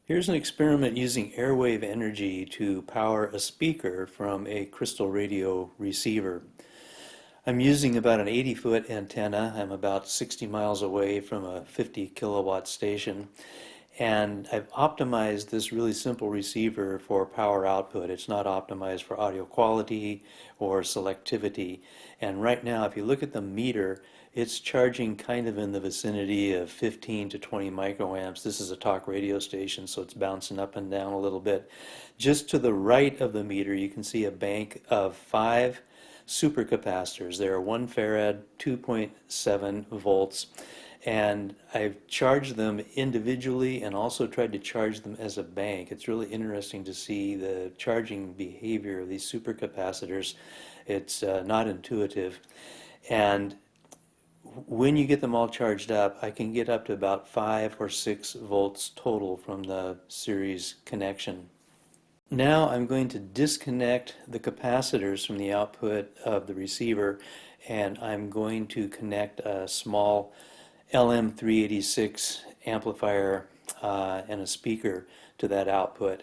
Here's an experiment using Airwave Energy to power a speaker from a crystal radio receiver. I'm using about an 80-foot antenna. I'm about 60 miles away from a 50 kilowatt station, and I've optimized this really simple receiver for power output. It's not optimized for audio quality or selectivity. And right now, if you look at the meter, it's charging kind of in the vicinity of 15 to 20 microamps. This is a talk radio station, so it's bouncing up and down a little bit. Just to the right of the meter, you can see a bank of 5 supercapacitors. They are 1 farad, 2.7 volts, and I've charged them individually and also tried to charge them as a bank. It's really interesting to see the charging behavior of these supercapacitors. It's not intuitive, and when you get them all charged up, I can get up to about 5 or 6 volts total from the series connection. Now I'm going to disconnect the capacitors from the output of the receiver, and I'm going to connect a small LM386 amplifier and a speaker to that output.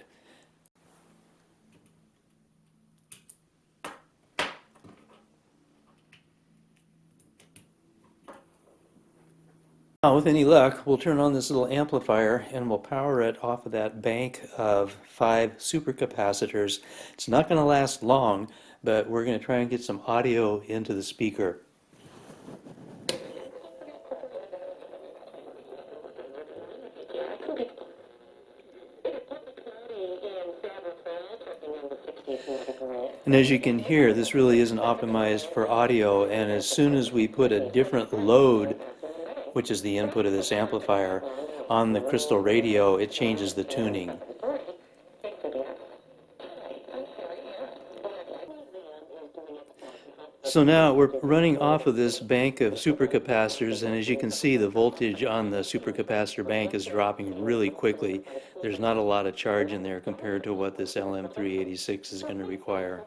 Now, with any luck, we'll turn on this little amplifier and we'll power it off of that bank of 5 supercapacitors. It's not going to last long, but we're going to try and get some audio into the speaker. And as you can hear, this really isn't optimized for audio, and as soon as we put a different load, which is the input of this amplifier, on the crystal radio, it changes the tuning. So now we're running off of this bank of supercapacitors, and as you can see, the voltage on the supercapacitor bank is dropping really quickly. There's not a lot of charge in there compared to what this LM386 is going to require.